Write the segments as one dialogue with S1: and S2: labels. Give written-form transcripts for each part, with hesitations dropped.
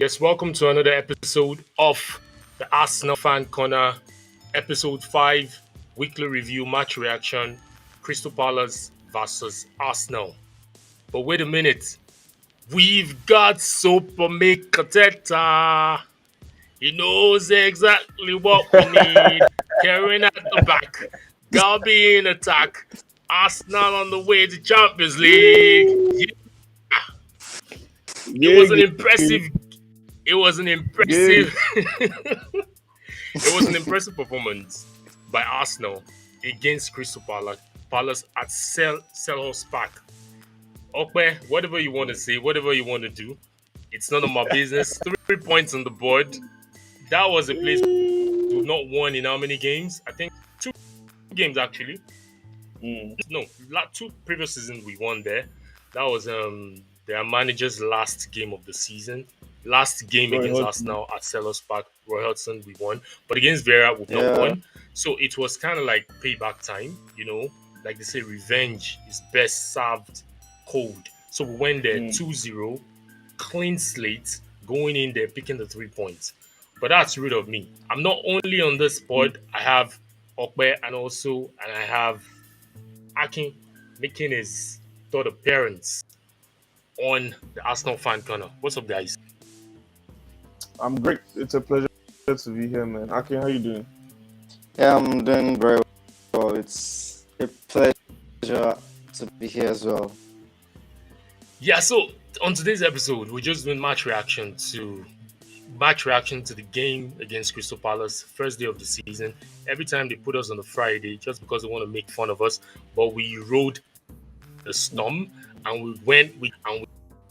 S1: Yes, welcome to another episode of the Arsenal Fan Corner, episode 5, weekly review match reaction, Crystal Palace versus Arsenal. But wait a minute, we've got Super Kateta. He knows exactly what we need. Carrying at the back, Gabi in attack, Arsenal on the way to Champions League. Yeah, it
S2: Yeah,
S1: was an impressive. It was an
S2: yeah,
S1: impressive. It was an impressive performance by Arsenal against Crystal Palace at Selhurst Park. Okay, whatever you want to say, whatever you want to do, it's none of my business. 3 points on the board. That was a place we've not won in how many games? I think 2 games actually. No, two previous seasons we won there. That was their manager's last game of the season. Last game
S2: Roy
S1: against
S2: Hodgson.
S1: Arsenal at Selhurst Park, Roy Hodgson, we won. But against Vera, we've not
S2: Yeah.
S1: won. So it was kind of like payback time, Like they say, revenge is best served cold. So we went there 2-0, clean slate, going in there, picking the 3 points. But that's rude of me. I'm not only on this pod, I have Okbe and I have Akin making his third appearance on the Arsenal Fan Corner. What's up, guys?
S2: I'm great. It's a pleasure to be here, man. Aki, how you doing?
S3: Yeah, I'm doing very well. It's a pleasure to be here as well.
S1: Yeah, so on today's episode, we're just doing match reaction to the game against Crystal Palace, first day of the season. Every time they put us on a Friday, just because they want to make fun of us, but we rode the storm and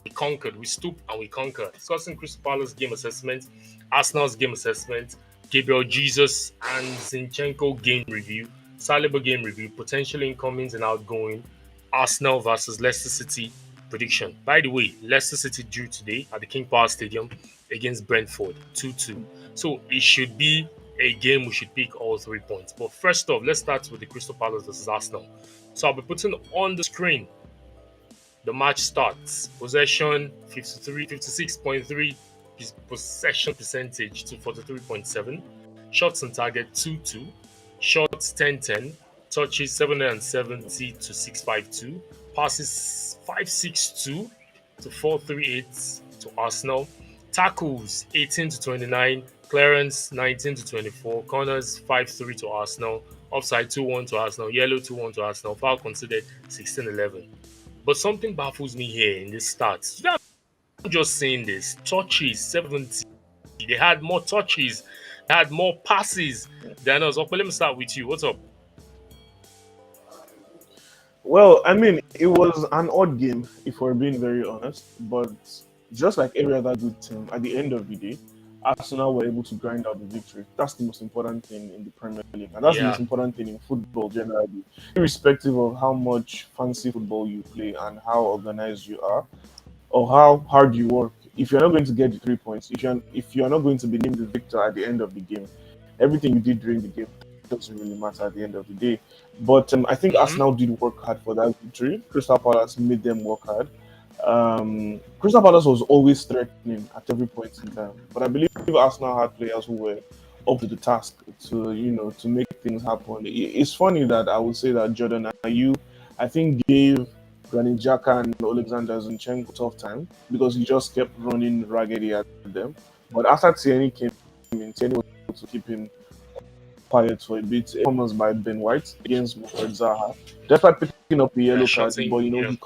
S1: we conquered. We stooped and we conquered. Discussing Crystal Palace game assessment, Arsenal's game assessment, Gabriel Jesus and Zinchenko game review, Saliba game review, potential incomings and outgoing, Arsenal versus Leicester City prediction. By the way, Leicester City drew today at the King Power Stadium against Brentford 2-2. So it should be a game we should pick all 3 points. But first off, let's start with the Crystal Palace versus Arsenal. So I'll be putting on the screen the match starts. Possession 56.3, possession percentage to 43.7. Shots on target 2-2. Shots 10-10. Touches 770 to 652. Passes 562 to 438 to Arsenal. Tackles 18 to 29. Clearance 19 to 24. Corners 5-3 to Arsenal. Offside 2-1 to Arsenal. Yellow 2-1 to Arsenal. Foul considered 16-11. But something baffles me here in this stats. I'm just saying this. Touches 70. They had more touches. They had more passes than us. Okay, let me start with you. What's up?
S2: Well, I mean, it was an odd game, if we're being very honest. But just like every other good team, at the end of the day, Arsenal were able to grind out the victory. That's the most important thing in the Premier League. And that's the most important thing in football generally. Irrespective of how much fancy football you play and how organized you are, or how hard you work, if you're not going to get the 3 points, if you're not going to be named the victor at the end of the game, everything you did during the game doesn't really matter at the end of the day. But I think Arsenal did work hard for that victory. Crystal Palace made them work hard. Crystal Palace was always threatening at every point in time, but I believe Arsenal had players who were up to the task to make things happen. It's funny that I would say that Jordan Ayew, I think, gave Granit Xhaka and Alexander Zinchenko a tough time because he just kept running raggedy at them. But after Tierney came in, Tierney was able to keep him quiet for a bit. Performance by Ben White against Wilfred Zaha, despite picking up a yellow card, but he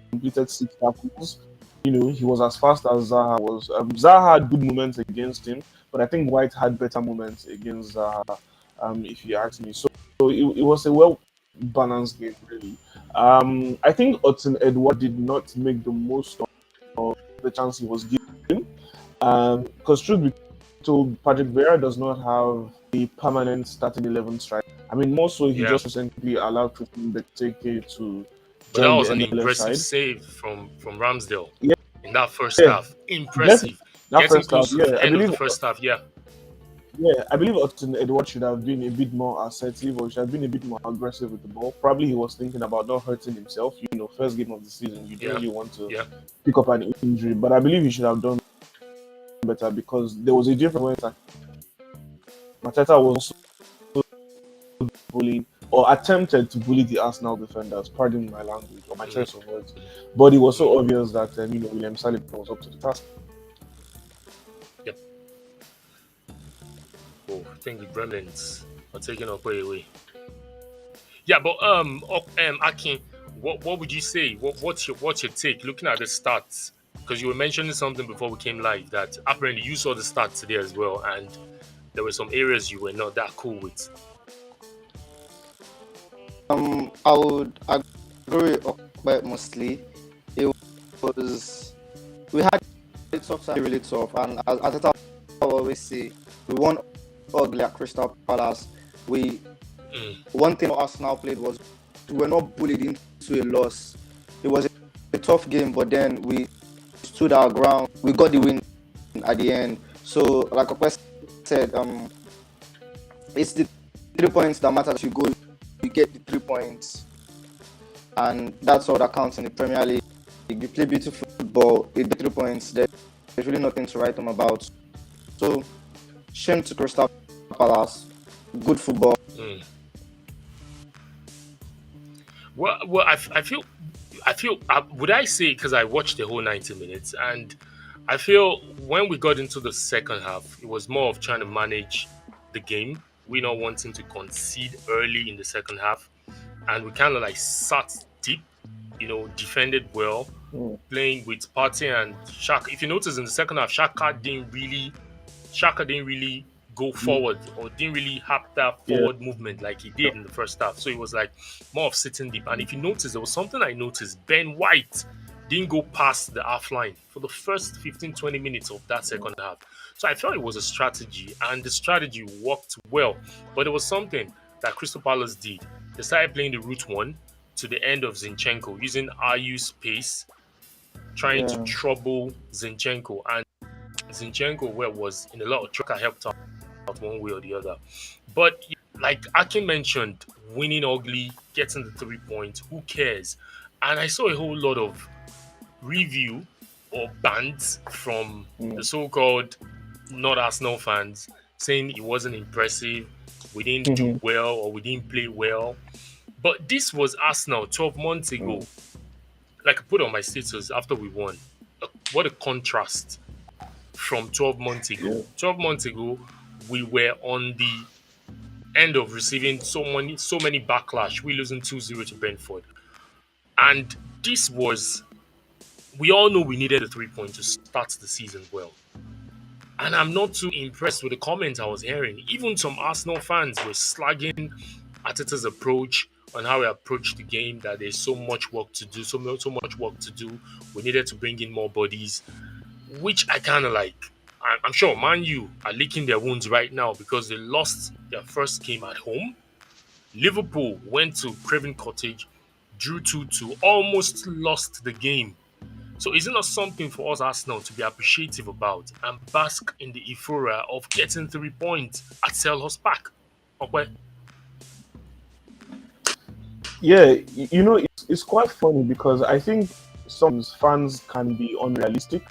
S2: completed 6 tackles. He was as fast as Zaha was. Zaha had good moments against him, but I think White had better moments against Zaha, if you ask me. So it was a well-balanced game, really. I think Hudson Edward did not make the most of the chance he was given. Because truth be told, Patrick Vieira does not have a permanent starting 11 strike. I mean, more so, he just recently allowed Christian Benteke to.
S1: But that was an impressive save from Ramsdale in that first half. Impressive.
S2: That first half,
S1: I believe the first half,
S2: Yeah, I believe Hudson Edward should have been a bit more assertive or should have been a bit more aggressive with the ball. Probably he was thinking about not hurting himself. First game of the season, you don't really want to pick up an injury. But I believe he should have done better because there was a difference when Mateta was also bullying or attempted to bully the Arsenal defenders, pardon my language or my choice of words. But it was so obvious that William Saliba was up to the task.
S1: Yep. Oh, I think the Gremlins are taking up away. Yeah, but Akin, what would you say? What's your take looking at the stats? Because you were mentioning something before we came live that apparently you saw the stats today as well, and there were some areas you were not that cool with.
S3: I would agree quite mostly. It was we had it tough, really tough, and as I always say, we won ugly at Crystal Palace. One thing Arsenal played was we were not bullied into a loss. It was a tough game, but then we stood our ground. We got the win at the end. So, like Ope said, it's the 3 points that matter. You go, you get the 3 points, and that's all that counts in the Premier League. You play beautiful football, you get 3 points. There's really nothing to write them about. So, shame to Crystal Palace. Good football.
S1: Well, I feel. Would I say because I watched the whole 90 minutes, and I feel when we got into the second half, it was more of trying to manage the game. We not wanting to concede early in the second half, and we kind of like sat deep, defended well, playing with Partey and Shaka. If you notice in the second half, Shaka didn't really go forward or didn't really have that forward movement like he did in the first half. So it was like more of sitting deep. And if you notice, there was something I noticed. Ben White didn't go past the half line for the first 15-20 minutes of that second half. So I felt it was a strategy, and the strategy worked well. But there was something that Crystal Palace did. They started playing the route one to the end of Zinchenko, using Ayu's pace, trying to trouble Zinchenko. And Zinchenko was in a lot of trouble, helped out one way or the other. But like Akin mentioned, winning ugly, getting the 3 points, who cares? And I saw a whole lot of review or bans from the so-called not Arsenal fans saying it wasn't impressive, we didn't do well, or we didn't play well. But this was Arsenal 12 months ago. Like I put on my status after we won. What a contrast from 12 months ago. 12 months ago, we were on the end of receiving so many backlash. We losing 2-0 to Brentford. And this was, we all know we needed a 3 point to start the season well. And I'm not too impressed with the comments I was hearing. Even some Arsenal fans were slagging Arteta's approach on how he approached the game, that there's so much work to do, so much work to do. We needed to bring in more bodies, which I kind of like. I'm sure Man U are licking their wounds right now because they lost their first game at home. Liverpool went to Craven Cottage, drew 2-2, almost lost the game. So is it not something for us Arsenal to be appreciative about and bask in the euphoria of getting 3 points at Selhurst Park? Okay.
S2: Yeah, it's quite funny because I think some fans can be unrealistic.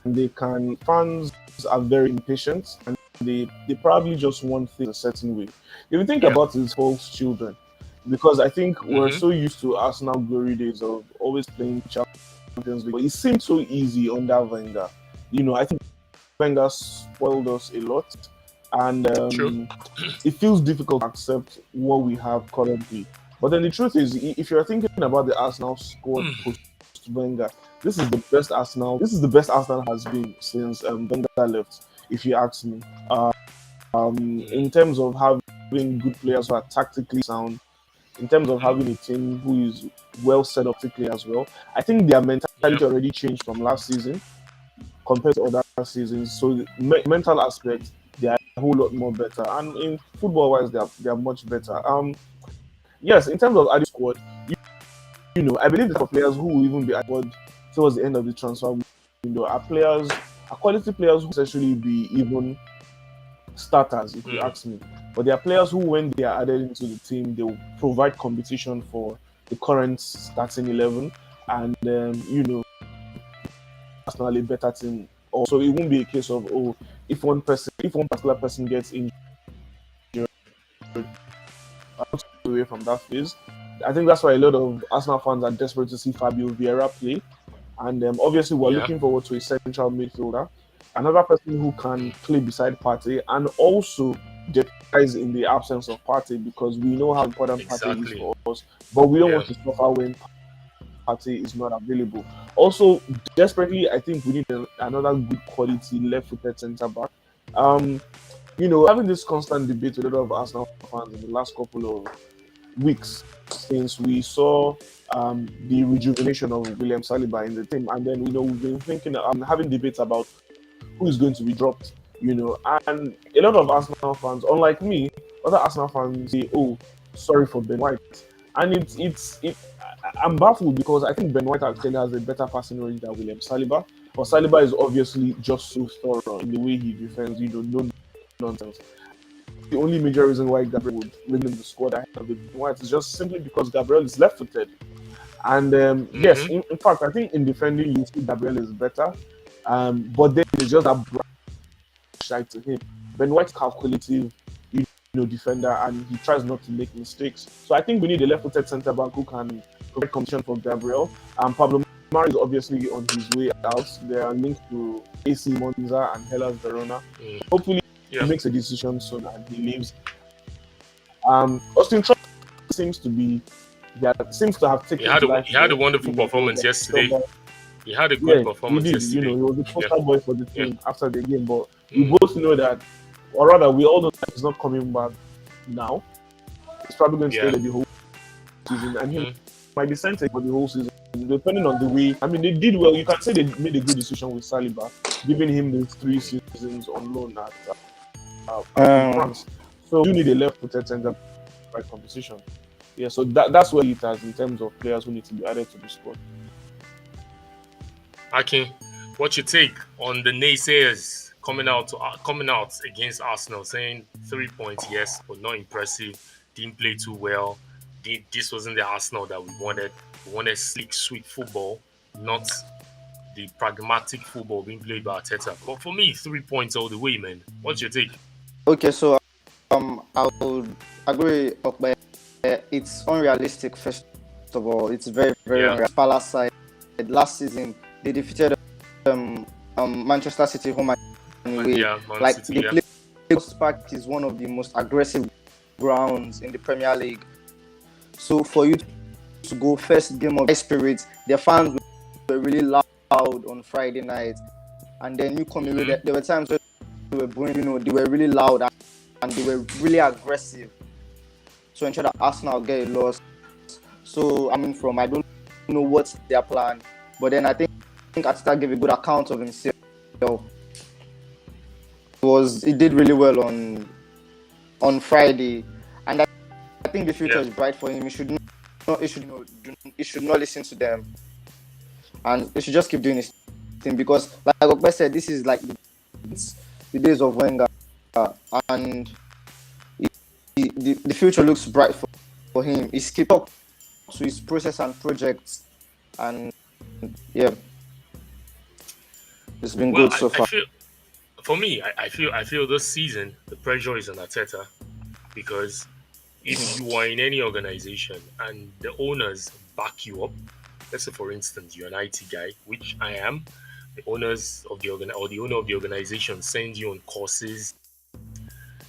S2: Fans are very impatient and they probably just want things a certain way. If you think about it, it's false children. Because I think we're so used to Arsenal glory days of always playing Champions League. But it seemed so easy under Wenger. I think Wenger spoiled us a lot. And it feels difficult to accept what we have currently. But then the truth is, if you're thinking about the Arsenal squad post-Wenger, this is the best Arsenal has been since Wenger left, if you ask me. In terms of having good players who are tactically sound, in terms of having a team who is well set up tactically as well, I think their mentality already changed from last season compared to other seasons. So the mental aspect, they are a whole lot more better. And in football-wise, they are much better. Yes, in terms of adding squad, I believe the players who will even be added towards the end of the transfer window are quality players who will essentially be even starters, if you ask me. But there are players who, when they are added into the team, they will provide competition for the current starting 11, and Arsenal a better team So it won't be a case of, oh, if one particular person gets injured, away from that phase. I think that's why a lot of Arsenal fans are desperate to see Fabio Vieira play. And obviously, we're
S1: Yeah,
S2: looking forward to a central midfielder, another person who can play beside Partey and also jeopardize in the absence of Partey, because we know how important Partey is
S1: exactly.
S2: for us, but we don't
S1: Yeah,
S2: want to suffer when Partey is not available. Also, desperately, I think we need another good quality left-footed centre back. Um, having this constant debate with a lot of Arsenal fans in the last couple of weeks since we saw the rejuvenation of William Saliba in the team, and then we've been thinking, having debates about who is going to be dropped. And a lot of Arsenal fans, unlike me, other Arsenal fans say, "Oh, sorry for Ben White," and I'm baffled because I think Ben White actually has a better passing range than William Saliba. But Saliba is obviously just so thorough in the way he defends, no nonsense. The only major reason why Gabriel would win in the squad ahead of Ben White is just simply because Gabriel is left-footed. And yes,
S1: mm-hmm.
S2: in fact, I think in defending, you see Gabriel is better. But then it's just that bright side to him. Ben White's calculative, defender, and he tries not to make mistakes. So I think we need a left-footed centre back who can provide competition for Gabriel. Pablo Mari is obviously on his way out. They are linked to AC Monza and Hellas Verona. Hopefully, he
S1: Yeah.
S2: makes a decision soon and he leaves. Austin Trump seems to have
S1: He
S2: taken
S1: had
S2: to
S1: a
S2: life
S1: he had a
S2: there.
S1: wonderful performance yesterday. He had a
S2: Yeah,
S1: great
S2: he
S1: performance
S2: did. He
S1: yesterday.
S2: was the
S1: Yeah,
S2: poster boy for the
S1: yeah.
S2: team after the game. But we
S1: Mm.
S2: both know that, or rather, we all know that he's not coming back now. He's probably going to stay
S1: Yeah.
S2: there the whole season, and he
S1: Mm.
S2: might be sent for the whole season, depending on the way. I mean, they did well. You can say they made a good decision with Saliba, giving him the 3 seasons on loan in
S3: Um,
S2: France. So you need a left-footed centre right competition. Yeah, so that's where it has in terms of players who need to be added to the squad.
S1: Akin, what's your take on the naysayers coming out against Arsenal, saying 3 points, yes, but not impressive, didn't play too well. This wasn't the Arsenal that we wanted. We wanted slick, sweet football, not the pragmatic football being played by Arteta. But for me, 3 points all the way, man. What's your take?
S3: okay, so I would agree, but it's unrealistic. First of all, it's very, very
S1: Yeah,
S3: unrealistic. Palace side last season they defeated Manchester City home and away.
S1: yeah, Man
S3: Like
S1: City,
S3: the
S1: yeah.
S3: Players Park is one of the most aggressive grounds in the Premier League. So for you to go first game of high spirits, their fans were really loud on Friday night, and then you come away. There were times where they were booing, they were really loud and they were really aggressive to ensure that Arsenal get a loss. So I don't know what's their plan, but then I think Arteta gave a good account of himself. He did really well on Friday, and I think the future
S1: Yeah.
S3: is bright for him. He should not listen to them, and he should just keep doing his thing, because, like Okpe said, this is like the days of Wenger, and the future looks bright for him. He's keep up to his process and projects, and yeah, it's been
S1: Well,
S3: good so
S1: I
S3: far.
S1: feel for me, I feel this season the pressure is on Arteta because if you are in any organization and the owners back you up, let's say for instance you're an IT guy, which I am, the owners of the owner of the organization sends you on courses,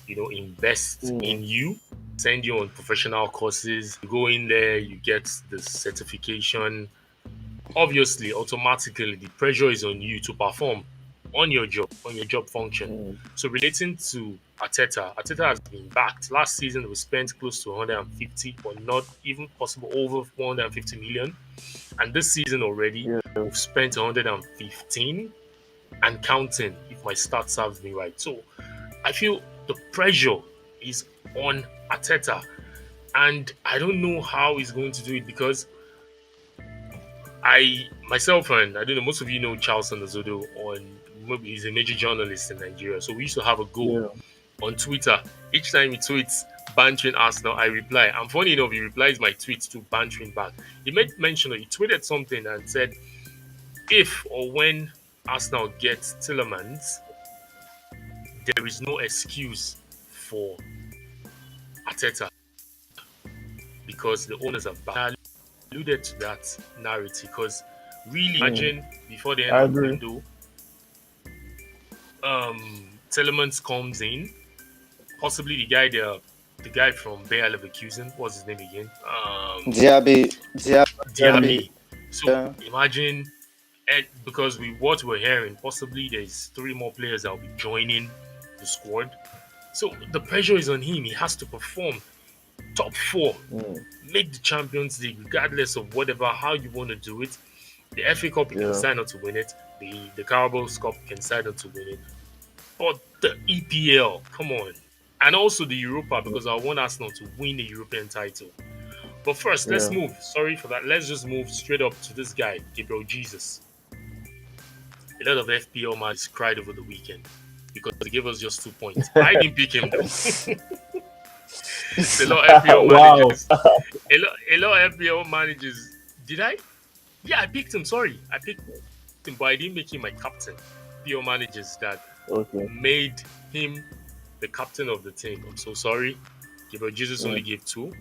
S1: invest in you, send you on professional courses, you go in there, you get the certification. Obviously, automatically the pressure is on you to perform on your job function. So relating to Arteta has been backed. Last season we spent close to 150, or not even possible over 150 million. And this season already
S2: Yeah.
S1: we've spent 115 and counting, if my stats serves me right. So I feel the pressure is on Arteta, and I don't know how he's going to do it because I myself, and I don't know, most of you know Charles Ozodo. He's a major journalist in Nigeria. So we used to have a goal
S2: Yeah.
S1: on Twitter. Each time he tweets bantering Arsenal, I reply. And funny enough, he replies my tweets to bantering back. He made mention, he tweeted something and said, if or when Arsenal gets Tillemans, there is no excuse for Arteta because the owners have alluded to that narrative. Because really,
S2: Mm,
S1: imagine before the end
S2: I
S1: of the
S2: agree.
S1: window, Tillemans comes in, possibly the guy from Bayer Leverkusen, what's his name again?
S3: Diaby.
S1: Diaby. So
S3: Yeah.
S1: imagine, and because we what we're hearing, possibly there's three more players that will be joining the squad. So the pressure is on him. He has to perform top four,
S2: Mm,
S1: make the Champions League, regardless of whatever how you want to do it. The FA Cup you can
S2: yeah,
S1: decide not to win it. The Carabao Cup you can decide not to win it. But the EPL, come on. And also the Europa, because I want Arsenal to win the European title. But first, let's
S2: yeah.
S1: move. Sorry for that. Let's just move straight up to this guy, Gabriel Jesus. A lot of FPL managers cried over the weekend because he gave us just 2 points. I didn't pick him though. So a lot of FPL
S2: Wow.
S1: managers, a lot of FPL managers. Did I? Yeah, I picked him. Sorry, I picked him, but I didn't make him my captain. FPL managers that
S2: Okay.
S1: made him the captain of the team. I'm so sorry. Gabriel Jesus only
S2: Mm,
S1: gave 2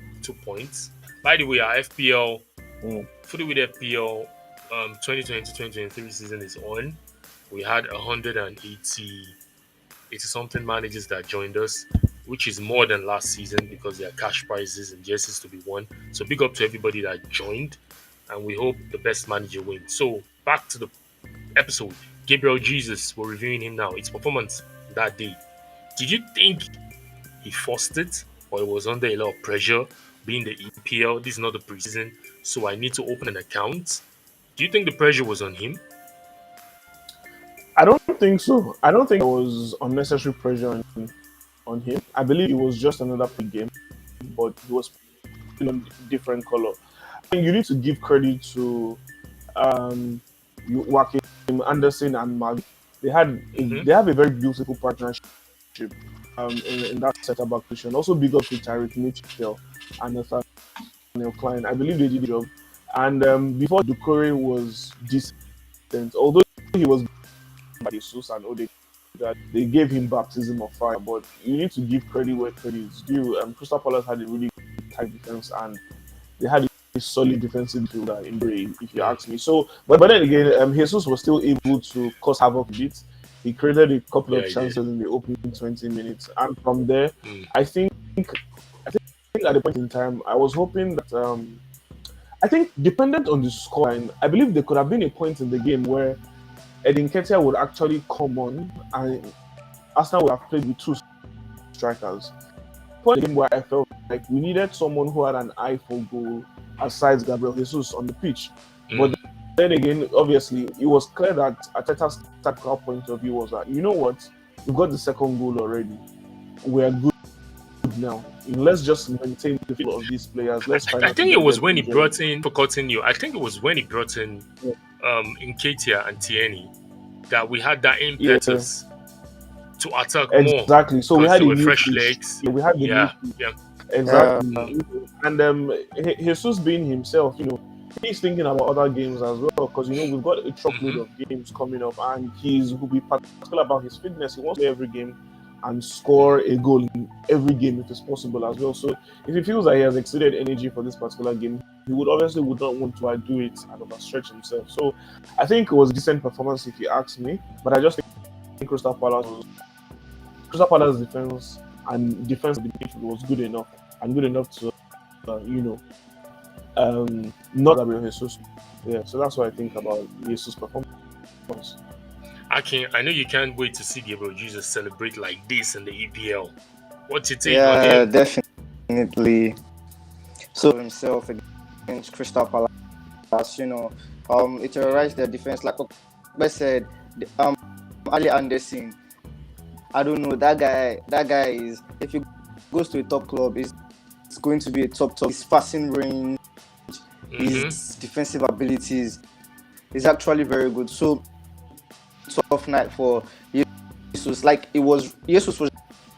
S1: points. By the way, our FPL,
S2: mm,
S1: fully with FPL 2022-2023 season is on. We had 180 something managers that joined us, which is more than last season because there are cash prizes and jerseys to be won. So big up to everybody that joined, and we hope the best manager wins. So back to the episode. Gabriel Jesus, we're reviewing him now. Its performance that day. Did you think he forced it, or it was under a lot of pressure? Being the EPL, this is not the preseason, so I need to open an account. Do you think the pressure was on him?
S2: I don't think so. I don't think there was unnecessary pressure on him. I believe it was just another big game, but he was playing on different color. I think you need to give credit to um, Joachim Anderson and Mag.
S1: Mm-hmm.
S2: They have a very beautiful partnership in that setup back position. Also, big up to Tyreek Mitchell and Nathaniel Klein. I believe they did the job. And before Ducore was decent, although he was by Jesus and Ode, that they gave him baptism of fire. But you need to give credit where credit is due. Crystal Palace had a really tight defense and they had a solid defensive midfielder in Bray, if you
S1: Mm.
S2: ask me. So, but then again, Jesus was still able to cause havoc a bit. He created a couple
S1: Yeah,
S2: of
S1: he did.
S2: chances in the opening 20 minutes, and from there,
S1: Mm.
S2: I think, at the point in time, I was hoping that I think dependent on the scoreline, I believe there could have been a point in the game where Edin Ketia would actually come on and Arsenal would have played with two strikers. Point in the game where I felt like we needed someone who had an eye for goal aside Gabriel Jesus on the pitch.
S1: Mm.
S2: But then again, obviously, it was clear that Ateta's tactical point of view was that, you know what, we've got the second goal already. We're good now. Let's just maintain the feel of these players. Let's try
S1: I
S2: not to
S1: think it was
S2: get
S1: when he
S2: injured.
S1: brought in, for cutting you, I think it was when he brought in Nketiah and Tierney that we had that
S2: Yeah,
S1: impetus to attack more
S2: exactly. So we
S1: because
S2: had
S1: there
S2: a
S1: were
S2: new
S1: fresh
S2: push.
S1: legs.
S2: Yeah, we had the new
S1: Yeah,
S2: push.
S1: yeah.
S3: Yeah.
S2: Exactly. And Jesus being himself, he's thinking about other games as well because we've got a truckload
S1: Mm-hmm.
S2: of games coming up, and will be particular about his fitness. He wants to play every game and score a goal in every game if it's possible as well. So if he feels that he has exceeded energy for this particular game, he would not want to do it and overstretch himself. So I think it was a decent performance if you ask me, but I just think Crystal Palace defense of the midfield was good enough and good enough to not Gabriel Jesus. Yeah, so that's what I think about Jesus' performance.
S1: I know you can't wait to see Gabriel Jesus celebrate like this in the EPL. What's your take on
S3: Yeah,
S1: him?
S3: definitely. So himself against Crystal Palace, it terrorized their defense. Like I said, Ali Anderson. I don't know that guy. That guy is, if he goes to a top club, it's going to be a top. His passing range,
S1: Mm-hmm.
S3: his defensive abilities is actually very good. So tough night for Jesus. Like Jesus was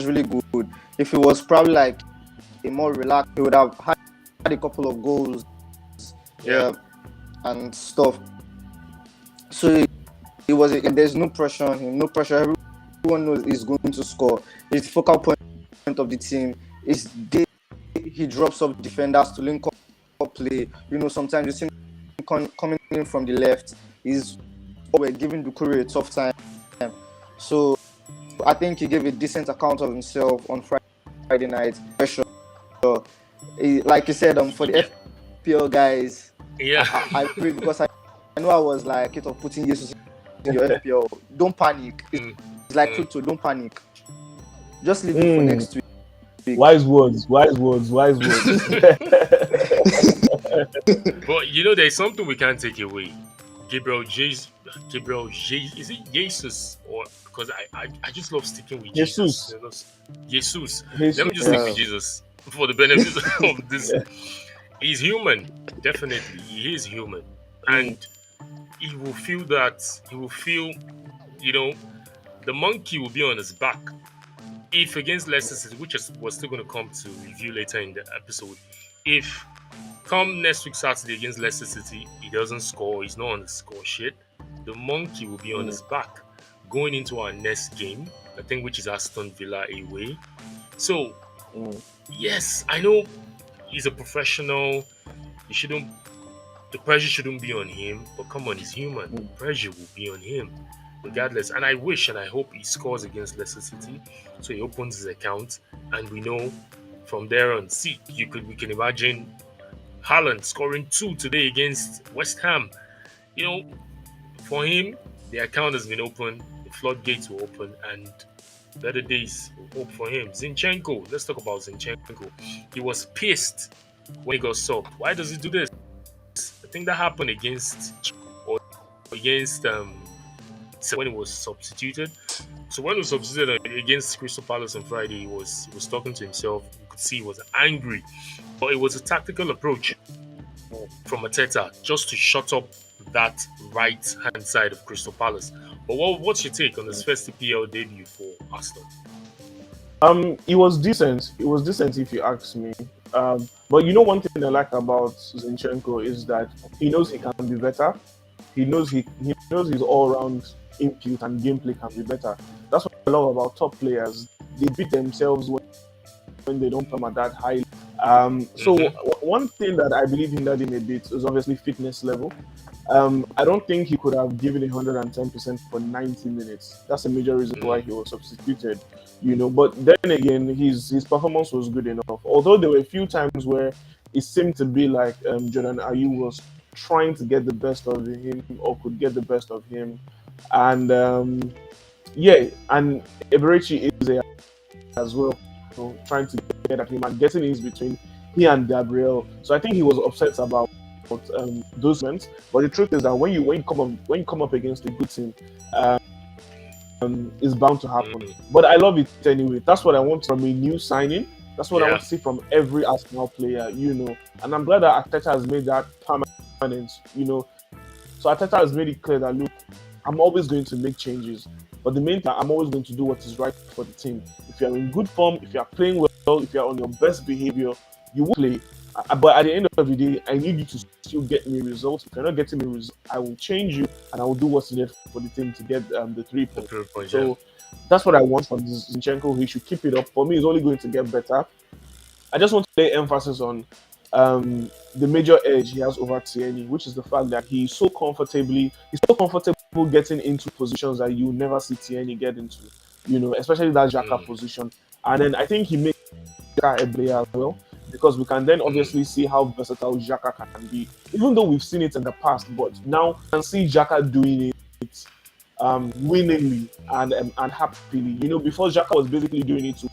S3: really good. If it was probably like a more relaxed, he would have had a couple of goals,
S1: Yeah.
S3: and stuff. So He was. There's no pressure on him. No pressure. Everyone knows he's going to score. He's the focal point of the team. It's day he drops up defenders to link up play. Sometimes you see him coming in from the left. We're giving Dukure a tough time. So I think he gave a decent account of himself on Friday night. Pressure. Like you said, for the FPL guys,
S1: Yeah.
S3: I pray because I know I was like of putting Jesus in your FPL. Don't panic. It's like crypto. Don't panic. Just leave it for next week.
S2: Wise words.
S1: But there's something we can't take away. Gabriel Jesus, is it Jesus or because I just love sticking with Jesus. Jesus. Let me just stick with Jesus for the benefit of this. He's human, definitely. He is human, and he will feel that. He will feel, the monkey will be on his back. If against Leicester City, which we're still going to come to review later in the episode, if come next week Saturday against Leicester City, he doesn't score, he's not on the score sheet, the monkey will be on his back going into our next game, I think, which is Aston Villa away. So, yes, I know he's a professional. The pressure shouldn't be on him, but come on, he's human. The pressure will be on him regardless. And I wish and I hope he scores against Leicester City, so he opens his account, and we know from there on. See, we can imagine Haaland scoring 2 today against West Ham. For him, the account has been open, the floodgates will open, and better days will hope for him. Zinchenko, let's talk about Zinchenko. He was pissed when he got subbed. Why does he do this? I think that happened against when he was substituted. So when he was substituted against Crystal Palace on Friday, he was talking to himself. You could see he was angry, but it was a tactical approach from Arteta just to shut up that right hand side of Crystal Palace. But what's your take on his first EPL debut for Arsenal?
S2: It was decent. It was decent if you ask me. But one thing I like about Zinchenko is that he knows he can be better. He knows his all-round input and gameplay can be better. That's what I love about top players. They beat themselves when they don't come at that high. So one thing that I believe hindered him a bit is obviously fitness level. I don't think he could have given 110% for 90 minutes. That's a major reason why he was substituted. But then again, his performance was good enough. Although there were a few times where it seemed to be like Jordan Ayew was trying to get the best of him or could get the best of him. And and Eberechi is there as well, trying to get at him and getting in between he and Gabriel. So I think he was upset about those moments. But the truth is that when you come up against a good team, it's bound to happen. But I love it anyway. That's what I want from a new signing. That's what I want to see from every Arsenal player, And I'm glad that Arteta has made that permanent, So Arteta has made it clear that, look, I'm always going to make changes. But the main thing, I'm always going to do what is right for the team. If you're in good form, if you're playing well, if you're on your best behavior, you will play. But at the end of the day, I need you to still get me results. If you're not getting me results, I will change you and I will do what's needed for the team to get the 3 points. So that's what I want from Zinchenko. He should keep it up. For me, it's only going to get better. I just want to lay emphasis on the major edge he has over Tierney, which is the fact that he's so comfortable getting into positions that you never see Tierney get into, especially that Xhaka position. And then I think he makes Xhaka a player as well, because we can then obviously see how versatile Xhaka can be, even though we've seen it in the past, but now we can see Xhaka doing it willingly and happily. Before Xhaka was basically doing it to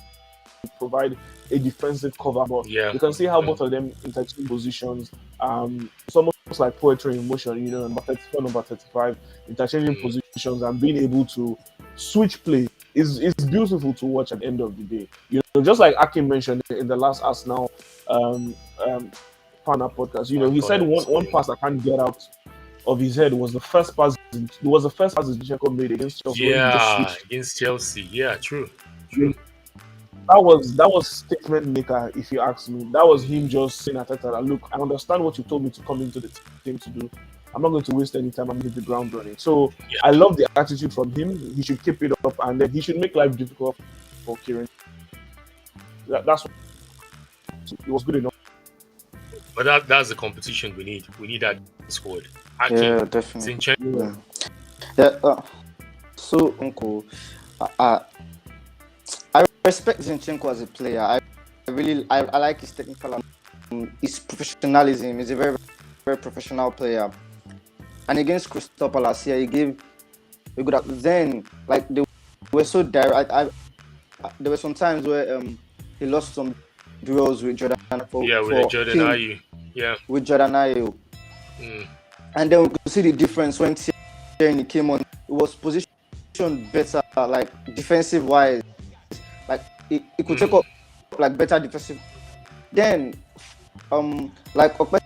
S2: provide a defensive cover, but you can see how both of them interchange positions. It's almost like poetry in motion, number 34, number 35, interchanging positions and being able to switch play is beautiful to watch at the end of the day. Just like Akin mentioned in the last Arsenal Partner podcast, he said one pass I can't get out of his head was the first pass. It was the first pass Zinchenko made against Chelsea.
S1: Against Chelsea. Yeah, true.
S2: That was statement maker, if you ask me. That was him just saying at that, look, I understand what you told me to come into the team to do, I'm not going to waste any time. I'm going to hit the ground running. So
S1: Yeah.
S2: I love the attitude from him. He should keep it up, and then he should make life difficult for Kieran. That's what it was good enough.
S1: But that's the competition we need. We need that squad.
S3: Yeah, definitely.
S1: Zinchenko.
S3: Yeah. So, Uncle, I respect Zinchenko as a player. I like his technical and his professionalism. He's a very, very professional player. And against Crystal Palace, he gave a good. Then, like, they were so direct. There were some times where he lost some duels with Jordan.
S1: With Jordan Ayew. Yeah.
S3: With Jordan Ayew. And then we could see the difference when Tierney came on. It was positioned better, like defensive wise. Like it could take up like better defensive. Then, like Okpe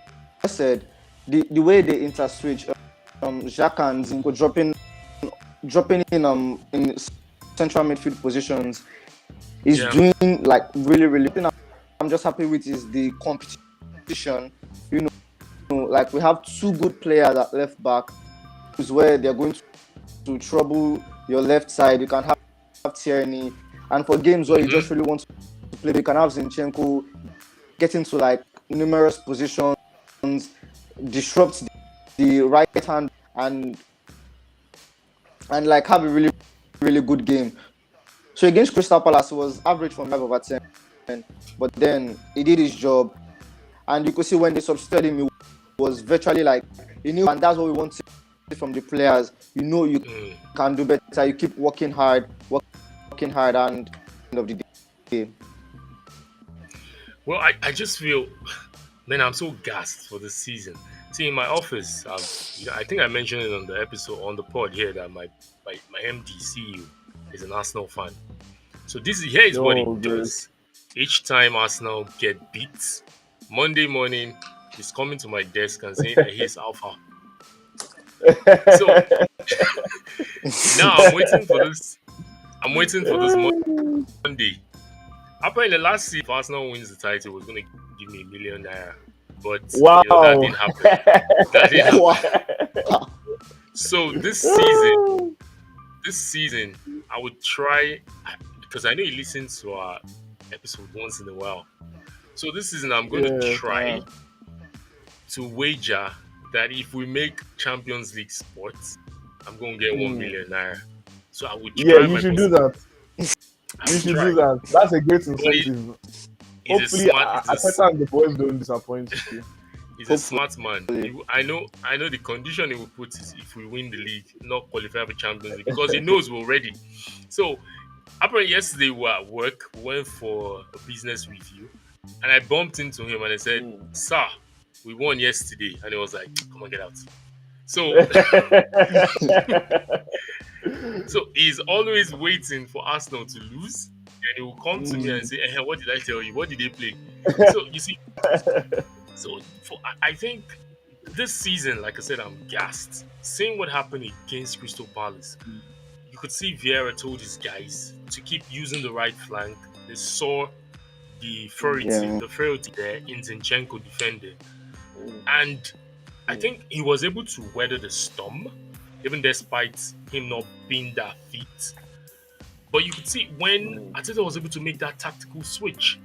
S3: said, the way they interswitch, Xhaka and Zinchenko dropping in central midfield positions is doing like really, really. I'm just happy with is the competition. Like we have two good players at left back, is where they're going to trouble your left side. You can have Tierney, and for games where you just really want to play, you can have Zinchenko get into like numerous positions, disrupt the right hand, and like have a really, really good game. So against Crystal Palace, it was average from 5/10, but then he did his job, and you could see when they substituted him, he was virtually like he knew, and that's what we want to see from the players. You can do better. You keep working hard, and end of the day.
S1: Well, I just feel, man, I'm so gassed for this season. See, in my office, I think I mentioned it on the episode on the pod here that my MD CEO is an Arsenal fan. So here is what he does. Each time Arsenal get beat, Monday morning, he's coming to my desk and saying, "Here's Alpha." So now I'm waiting for this. Monday. Apparently, last season, if Arsenal wins the title, it was going to give me £1 million. But that didn't happen. So this season, I would try, because I know you listen to our episode once in a while. So this season, I'm going to try to wager that if we make Champions League sports, I'm going to get £1 million. So I would try.
S2: Yeah, you should do that. You should do that. That's a great incentive. Hopefully, Arteta and the boys don't disappoint you.
S1: He's a smart man. I know the condition he will put is if we win the league, not qualify for Champions League, because he knows we're ready. So, apparently yesterday we were at work, we went for a business review, and I bumped into him and I said, "Sir, we won yesterday," and he was like, "Come on, get out." So, so he's always waiting for Arsenal to lose, and he will come to me and say, "What did I tell you? What did they play?" So you see, I think this season, like I said, I'm gassed. Seeing what happened against Crystal Palace, you could see Vieira told his guys to keep using the right flank. They saw the frailty there in Zinchenko defending, and I think he was able to weather the storm, even despite him not being that fit. But you could see when Arteta was able to make that tactical switch,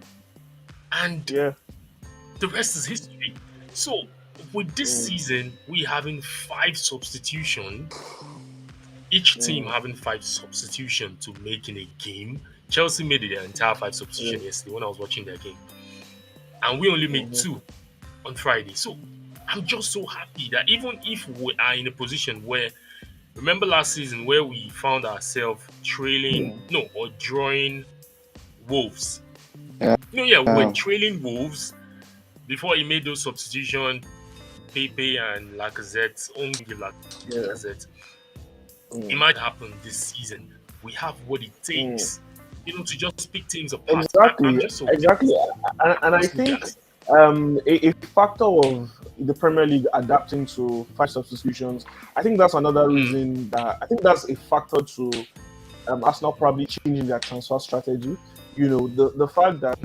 S1: and the rest is history. So with this season, we having 5 substitutions, each team having 5 substitutions to make in a game. Chelsea made the entire 5 substitutions yesterday when I was watching their game, and we only made 2 on Friday. So I'm just so happy that even if we are in a position where, remember last season where we found ourselves drawing Wolves. We were trailing Wolves before he made those substitutions. Pepe and Lacazette, only Lacazette. It might happen this season. We have what it takes, to just pick teams apart.
S2: Exactly. And I think a factor of the Premier League adapting to 5 substitutions, I think that's another reason I think that's a factor to Arsenal probably changing their transfer strategy. The fact that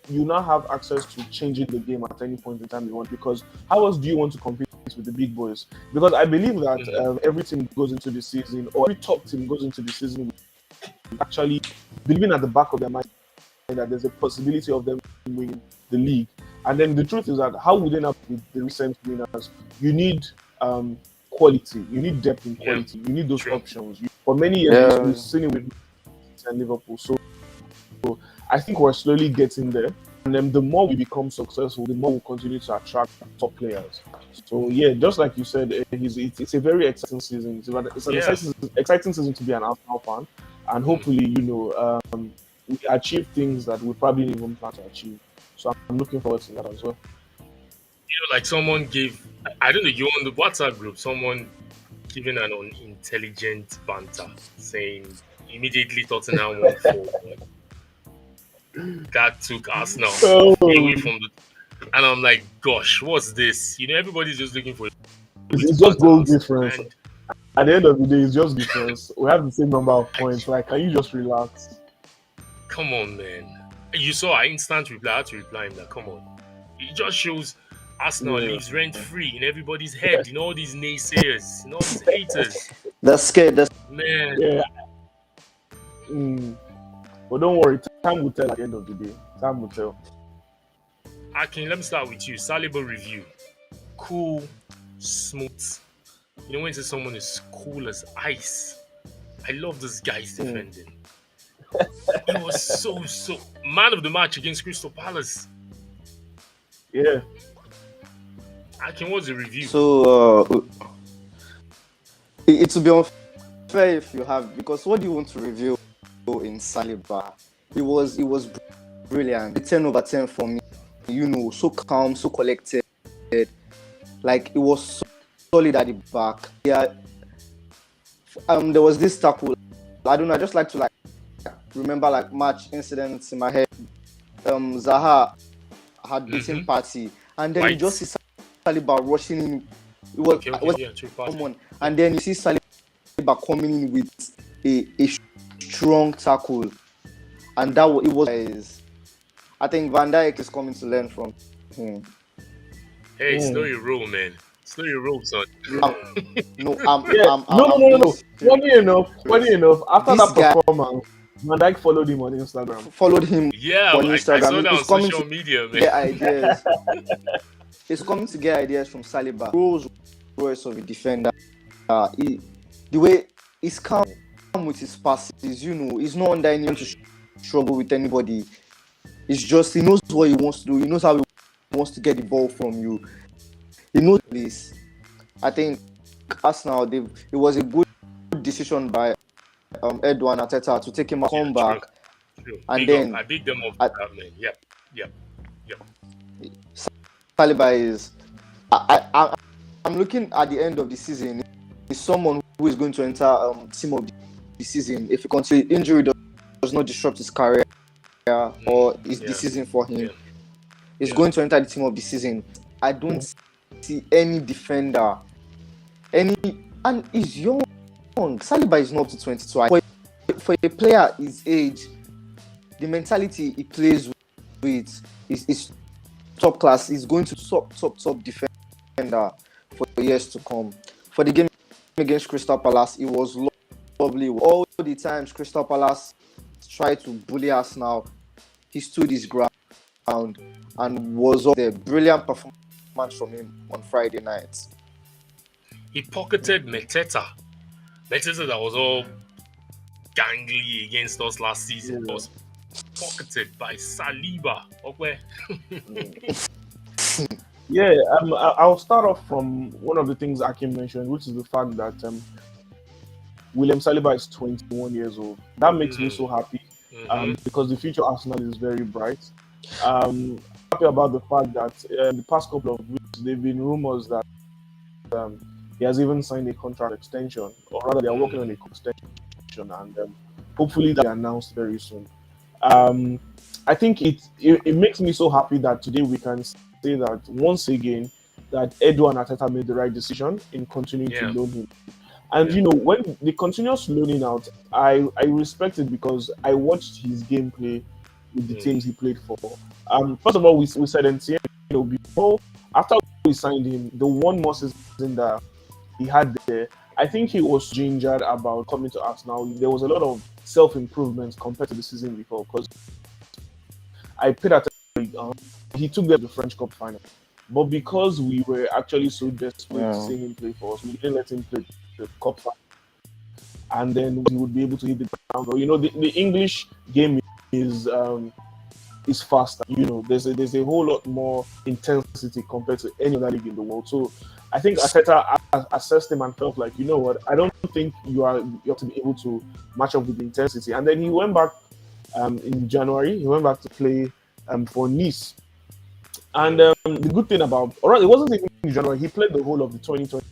S2: you now have access to changing the game at any point in time you want, because how else do you want to compete with the big boys, because I believe that every team goes into the season, or every top team goes into the season actually believing at the back of their mind that there's a possibility of them winning the league. And then the truth is that how would they not with the recent winners? You need quality, you need depth in quality, you need those options. For many years, we've seen it with Liverpool. So I think we're slowly getting there. And then the more we become successful, the more we continue to attract top players. So yeah, just like you said, it's a very exciting season. It's an exciting season to be an Arsenal fan, and hopefully, we achieve things that we probably didn't even plan to achieve. So I'm looking forward to that as well.
S1: Like someone gave, I don't know, you on the WhatsApp group, someone giving an unintelligent banter saying immediately Tottenham won 4. That took Arsenal away from the. And I'm like, gosh, what's this? Everybody's just looking for.
S2: It's just goal difference. At the end of the day, it's just difference. We have the same number of points. Like, can you just relax?
S1: Come on, man. You saw an instant reply. I had to reply him that. Come on. It just shows Arsenal lives rent free in everybody's head. All these naysayers, all these haters.
S3: They're scared.
S1: Man.
S2: Yeah. But don't worry, time will tell at the end of the day. Time will tell.
S1: Akin, let me start with you. Saliba review. Cool, smooth. When you say someone is cool as ice, I love this guy's defending. He was so man of the match against Crystal Palace.
S2: Yeah.
S1: Akin, what's the review?
S3: So it will be unfair if you have, because what do you want to review in Saliba? It was brilliant. 10 over 10 for me. So calm, so collected. Like, it was so solid at the back. Yeah. There was this tackle. I don't know. I just like to remember match incidents in my head. Zaha had beaten Party, and then you just see Saliba rushing in. It was common, and then you see Saliba coming in with a strong tackle, and it was. I think Van Dijk is coming to learn from him.
S1: Hey, slow your roll, man. Slow your roll, son.
S2: No. Funny enough, after that performance, Van Dijk followed him on Instagram.
S1: On Instagram. I saw that on social media, man.
S3: Get ideas. He's coming to get ideas from Saliba. Rolls Royce of a defender. The way he's calm with his passes, he's not under anyone to struggle with anybody. It's just he knows what he wants to do. He knows how he wants to get the ball from you. He knows this. I think Arsenal, it was a good decision by Edouard Arteta to take him a comeback.
S1: True. I big them up for that, man. Yep.
S3: Saliba is. I'm looking at the end of the season. He's someone who is going to enter team of the season if he continues. Injury does not disrupt his career or the season for him. He's going to enter the team of the season. I don't see any defender, and he's young. Saliba is not up to 22. For a player his age, the mentality he plays with is top class. He's going to top defender for years to come. For the game against Crystal Palace, it was lovely. All the times Crystal Palace tried to bully us now, he stood his ground and was up there. Brilliant performance from him on Friday night.
S1: He pocketed Meteta that was all gangly against us last season. It was pocketed by Saliba. Okay.
S2: I'll start off from one of the things Akin mentioned, which is the fact that William Saliba is 21 years old. That makes me so happy because the future Arsenal is very bright. I'm happy about the fact that the past couple of weeks there have been rumors that he has even signed a contract extension, or rather they are working on a extension, and hopefully that will be announced very soon. I think it makes me so happy that today we can say that once again that Edouard Arteta made the right decision in continuing to loan him. And when the continuous loaning out, I respect it because I watched his gameplay with the teams he played for. First of all, we said NCM, before after we signed him, the one more season that he had there, I think he was gingered about coming to Arsenal. There was a lot of self improvement compared to the season before because I paid attention. He took them to the French Cup final, but because we were actually so desperate to
S3: Yeah.
S2: see him play for us, we didn't let him play the cup final, and then he would be able to hit the ground. You know, the English game is faster. You know, there's a whole lot more intensity compared to any other league in the world. So I think Arteta assessed him and felt like, you know what, I don't think you have to be able to match up with the intensity. And then he went back in January. He went back to play for Nice. And the good thing about, all right, it wasn't even in January. He played the whole of the 2020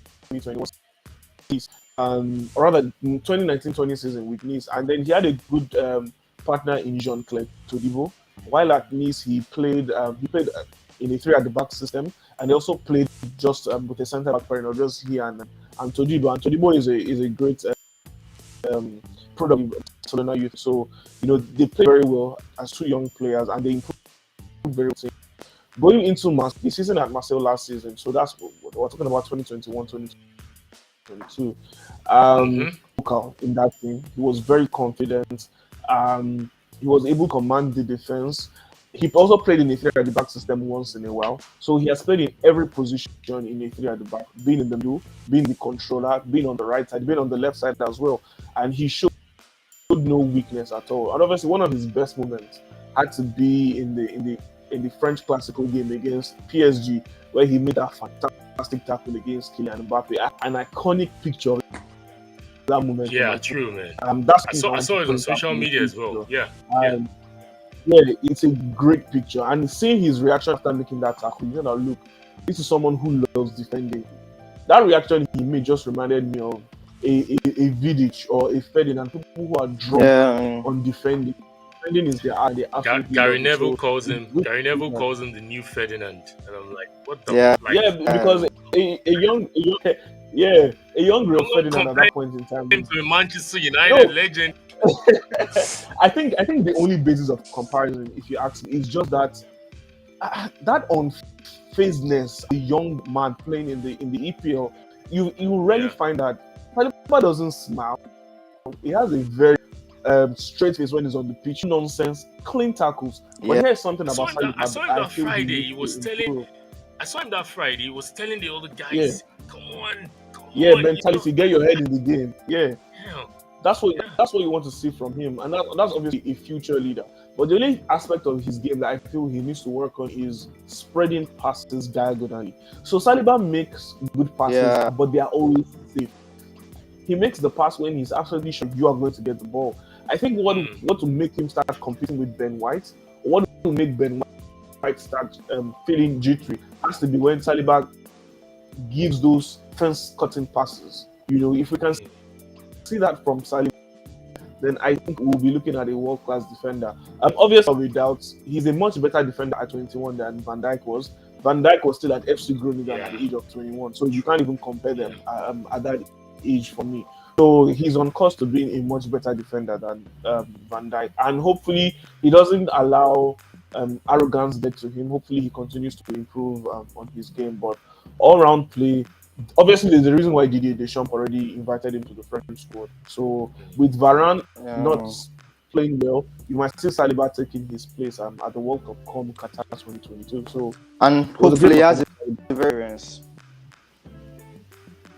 S2: Nice, or rather 2019-20 season with Nice, and then he had a good partner in Jean-Claude Todibo. While at Nice, he played in a three at the back system, and he also played just with a centre back pair, just he and Todibo. And Todibo is a great product of Barcelona youth. So you know they play very well as two young players, and they improved very well. Going into the season at Marseille last season, so that's what we're talking about 2021, 2022.
S1: Mm-hmm.
S2: In that team, he was very confident. He was able to command the defense. He also played in a three at the back system once in a while. So he has played in every position in a three at the back, being in the middle, being the controller, being on the right side, being on the left side as well. And he showed no weakness at all. And obviously, one of his best moments had to be in the French classical game against PSG, where he made that fantastic tackle against Kylian Mbappe. An iconic picture of that moment.
S1: Yeah, true, man.
S2: That's
S1: I saw it on social media as well. Yeah.
S2: Yeah, it's a great picture. And seeing his reaction after making that tackle, you know, that look, this is someone who loves defending. That reaction he made just reminded me of a Vidic or a Ferdinand, people who are drunk on defending. Defending is their art. They absolutely
S1: Gary
S2: love it.
S1: Neville
S2: So
S1: calls
S2: it's
S1: him.
S2: good
S1: Gary
S2: to see
S1: Neville
S2: that.
S1: calls him the new Ferdinand, and I'm like, what the
S3: Yeah.
S1: like?
S2: Yeah, because a young Real
S1: I'm not
S2: Ferdinand at
S1: comparing
S2: that point in time
S1: him
S2: is
S1: to a Manchester United
S2: no.
S1: legend.
S2: I think the only basis of comparison, if you ask me, is just that that unfazedness, a young man playing in the EPL, you rarely
S1: Yeah.
S2: find that. Saliba doesn't smile. He has a very straight face when he's on the pitch. Nonsense, clean tackles. But
S3: Yeah.
S2: here's something
S1: I saw
S2: about
S1: him that. I
S2: Saliba
S1: saw
S2: that
S1: him
S2: I
S1: that
S2: feel he
S1: Friday.
S2: needs
S1: He
S2: to
S1: was telling.
S2: improve.
S1: I saw him that Friday. He was telling the other
S2: Yeah,
S1: guys, "Come on, come
S2: yeah,
S1: on."
S2: mentality, get your head in the game. Yeah.
S1: Yeah.
S2: That's what
S1: Yeah.
S2: that's what you want to see from him, and that's obviously a future leader. But the only aspect of his game that I feel he needs to work on is spreading passes diagonally. So Saliba makes good passes,
S3: Yeah.
S2: but they are always safe. He makes the pass when he's absolutely sure you are going to get the ball. I think what will make him start competing with Ben White, or what will make Ben White start feeling jittery, has to be when Saliba gives those fence cutting passes. You know, if we can see that from Saliba, then I think we'll be looking at a world-class defender. Obviously, without, he's a much better defender at 21 than Van Dijk was. Van Dijk was still at FC Groningen at the age of 21, so you can't even compare them at that age for me. So he's on course to being a much better defender than Van Dijk, and hopefully he doesn't allow arrogance get to him. Hopefully he continues to improve on his game, but all-round play. Obviously, there's a reason why Didier Deschamps already invited him to the French squad. So with Varane not playing well, you might see Saliba taking his place at the World Cup come Qatar 2022. So
S3: And hopefully he has experience.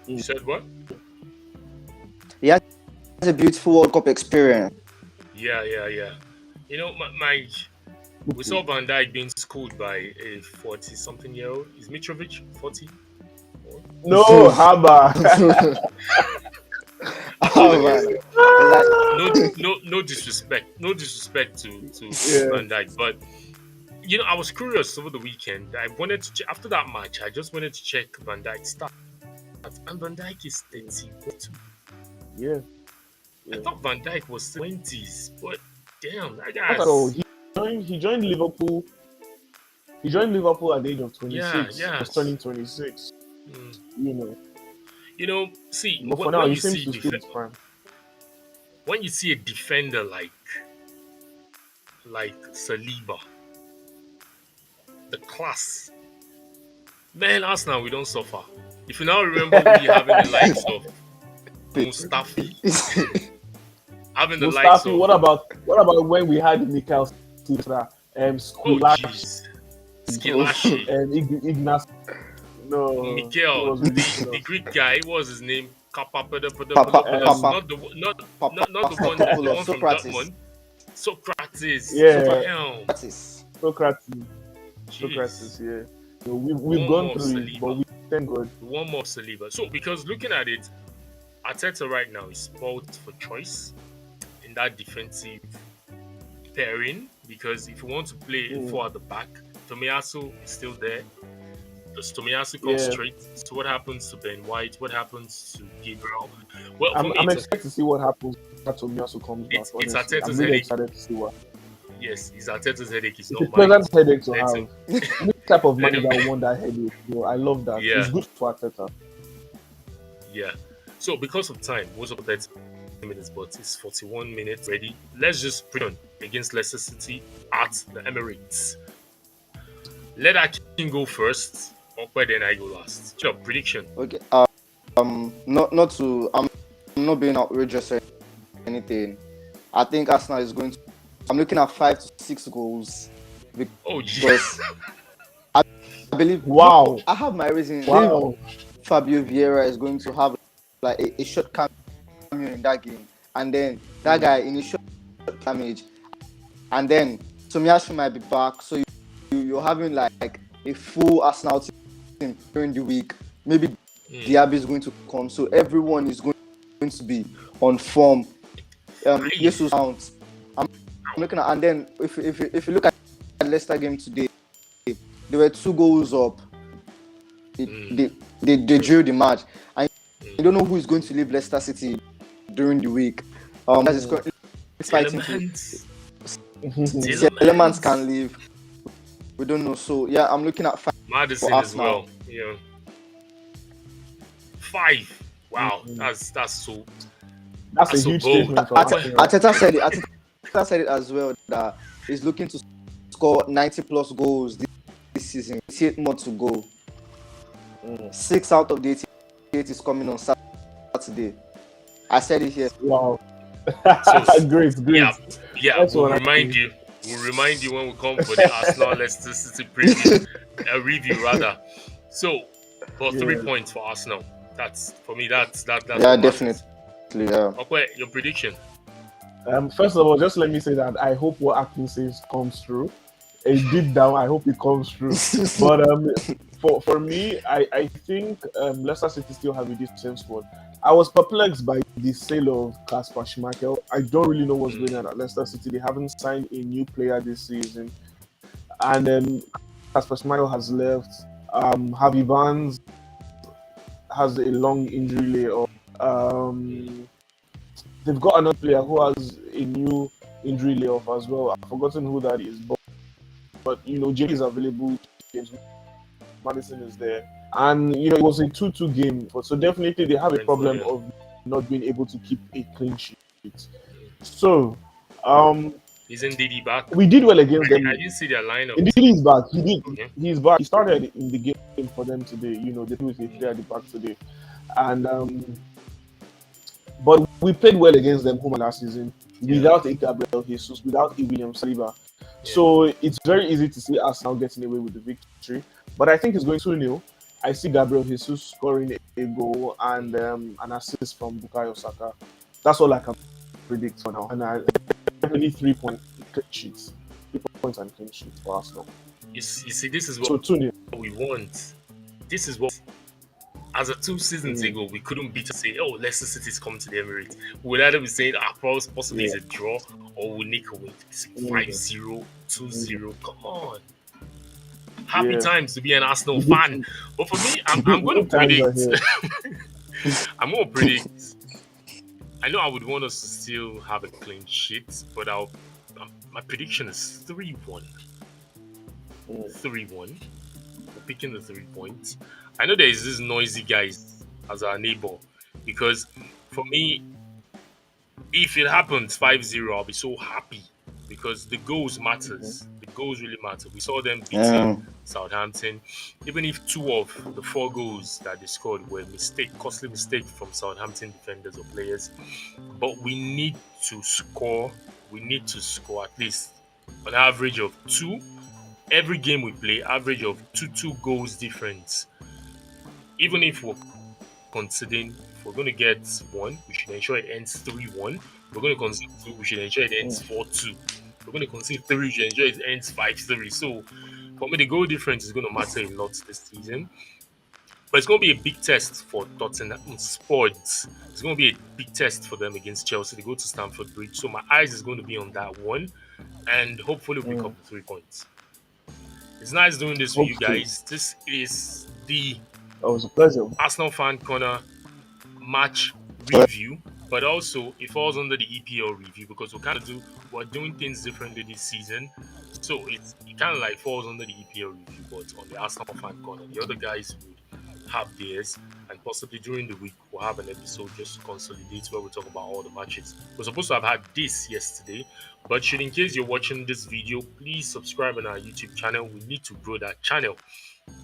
S1: You said what?
S3: He has a beautiful World Cup experience.
S1: Yeah. You know, we saw Van Dijk being schooled by a 40-something-year-old. Is Mitrovic 40?
S2: No, Haba.
S1: No disrespect. No disrespect to Van Dijk, but you know, I was curious over the weekend. I wanted to after that match. I just wanted to check Van Dijk's stats, and Van Dijk is 32.
S2: Yeah.
S1: I thought Van Dijk was 20s, but damn, that guy's...
S2: He joined Liverpool. He joined Liverpool at the age of 26.
S1: Yeah.
S2: He's turning 26.
S1: You know, see,
S2: but for now, he seems to still prime.
S1: When you see a defender like Saliba, the class Man, Arsenal, we don't suffer. If you now remember, we having the likes of Mustafi, having the likes
S2: Mustafi,
S1: of
S2: what about when we had Mikel Citra,
S1: oh
S2: Squillaci,
S1: jeez, Skilashi,
S2: and Ignace? No, it
S1: Mikel,
S2: was
S1: the
S2: ridiculous.
S1: Greek guy, what was his name?
S3: Papa,
S1: Kapapadopoulos,
S2: Um,
S3: Papa,
S1: not the not
S3: Papa,
S1: not the
S3: Papadopoulos,
S1: one from
S3: Socrates,
S1: Dortmund. Socrates,
S2: yeah,
S1: damn,
S3: Socrates.
S2: Socrates,
S1: jeez.
S2: Socrates, yeah. So we've
S1: One
S2: gone
S1: more of
S2: through it, but
S1: Saliba,
S2: we thank God.
S1: one more of Saliba. So because looking at it, Arteta right now is spoiled for choice in that defensive pairing because if you want to play
S2: Mm,
S1: four at the back, Tomiyasu is still there. Does Tomiyasu come
S2: yeah,
S1: straight? So what happens to Ben White? What happens to Gabriel? Well, for me,
S2: I'm excited to see what happens after Tomiyasu comes back.
S1: it's
S2: Honestly, I'm
S1: Arteta's
S2: really
S1: headache.
S2: excited to see what.
S1: Yes, it's Arteta's headache. It's
S2: It's a
S1: not mine.
S2: pleasant headache to
S1: Let him.
S2: have. Any type of
S1: Let him.
S2: manager want that headache. I love that.
S1: Yeah,
S2: It's good for Arteta.
S1: yeah. So because of time, most of 30 minutes, but it's 41 minutes ready. Let's just put on against Leicester City at the Emirates. Let Akin go first, or then I go last. Sure, prediction.
S3: Okay. Not to. I'm not being outrageous or anything. I think Arsenal is going to. I'm looking at 5 to 6 goals
S1: Oh, gee.
S3: because I believe.
S2: Wow,
S3: I have my reason.
S2: wow.
S3: Fabio Vieira is going to have like a short cameo in that game, and then that guy in a short damage, and then Tomiyasu might be back, so you're having like a full Arsenal team during the week. Maybe Diaby is going to come, so everyone is going to be on form. Jesus Mount. I'm looking at, and then if you look at the Leicester game today, they were 2 goals up. They drew the match, and you don't know who is going to leave Leicester City during the week. That is currently fighting to
S1: Elements.
S3: Elements can leave. We don't know. So yeah, I'm looking at 5 for
S1: Madison as
S3: Arsenal.
S1: well. Yeah. 5. Wow, that's so
S2: That's a
S1: that's so
S2: huge
S1: bold.
S2: statement for Arsenal.
S3: Arteta said it. Arteta said it as well that he's looking to score 90 plus goals this season. 88 more to go. 6 out of the 88 is coming on Saturday. I said it here.
S2: Wow.
S1: So,
S2: Great.
S1: yeah,
S2: That's
S1: we'll
S2: what I
S1: remind you. We'll remind you when we come for the Arsenal Leicester City preview, review rather. So, but 3 points for Arsenal. That's for me. That's
S3: Yeah,
S1: what matters.
S3: definitely. Yeah.
S1: Okay, your prediction.
S2: First of all, just let me say that I hope what Akin says comes true. Deep down, I hope it comes true. But for me, I think Leicester City still have a decent squad. I was perplexed by the sale of Kasper Schmeichel. I don't really know what's going on at Leicester City. They haven't signed a new player this season, and Kasper Schmeichel has left. Harvey Barnes has a long injury layoff. They've got another player who has a new injury layoff as well. I've forgotten who that is, but James is available. James Madison is there, and it was a 2-2 game. So definitely they have a problem of not being able to keep a clean sheet. So,
S1: Isn't Didi back?
S2: we did well against them.
S1: I didn't see their lineup.
S2: Indeed, he's back. He did.
S1: Okay.
S2: He's back. He started in the game for them today. They do with a 3 at the back today, and but we played well against them home last season without a Gabriel Jesus, without a William Saliba. Yeah. So it's very easy to see us now getting away with the victory. But I think it's going 2-0. I see Gabriel Jesus scoring a goal and an assist from Bukayo Saka. That's all I can predict for now. And I definitely 3-point clean sheets. 3 points and clean sheets for Arsenal.
S1: You see, this is what
S2: So 2-0.
S1: we want. This is what, as of 2 seasons ago, we couldn't beat and say, oh, Leicester City's coming to the Emirates. We would either be saying, possibly it's a draw, or we'll nick a win. It's 5-0, 2-0. Come on. Happy times to be an Arsenal fan. But for me, I'm going to predict. I'm going to predict. I know I would want us to still have a clean sheet, but my prediction is 3-1. 3-1. We're picking the 3 points. I know there is this noisy guys as our neighbor, because for me, if it happens 5-0, I'll be so happy because the goals matters. The goals really matter. We saw them beating
S3: Yeah.
S1: Southampton, even if two of the four goals that they scored were costly mistake from Southampton defenders or players. But we need to score. We need to score at least an average of two every game we play. Average of two goals difference. Even if we're conceding, if we're going to get one, we should ensure it ends 3-1. If we're going to concede two, we should ensure it ends 4-2. If we're going to concede three, we should ensure it ends 5-3. So for me, the goal difference is going to matter a lot this season. But it's going to be a big test for Tottenham Sports. It's going to be a big test for them against Chelsea. They go to Stamford Bridge. So my eyes is going to be on that one. And hopefully we'll pick
S2: Mm.
S1: up the 3 points. It's nice doing this with
S2: Hope
S1: you
S2: so.
S1: guys. This is the
S2: That was a pleasure.
S1: Arsenal Fan Corner match review, but also it falls under the EPL review because we're doing things differently this season. So it kind of like falls under the EPL review, but on the Arsenal Fan Corner, the other guys would have theirs, and possibly during the week we'll have an episode just to consolidate where we talk about all the matches. We're supposed to have had this yesterday, but should in case you're watching this video, please subscribe on our YouTube channel. We need to grow that channel.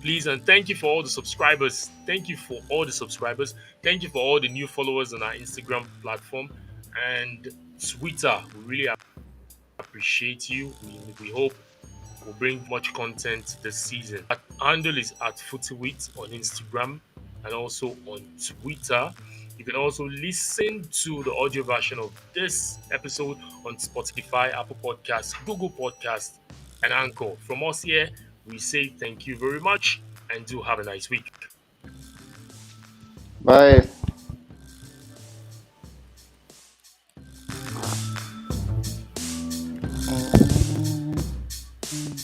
S1: Please, and thank you for all the subscribers. Thank you for all the subscribers. Thank you for all the new followers on our Instagram platform and Twitter. We really appreciate you. We hope we'll bring much content this season. Our handle is at FootyWit on Instagram and also on Twitter. You can also listen to the audio version of this episode on Spotify, Apple Podcasts, Google Podcasts, and Anchor. From us here, we say thank you very much and do have a nice week.
S3: Bye.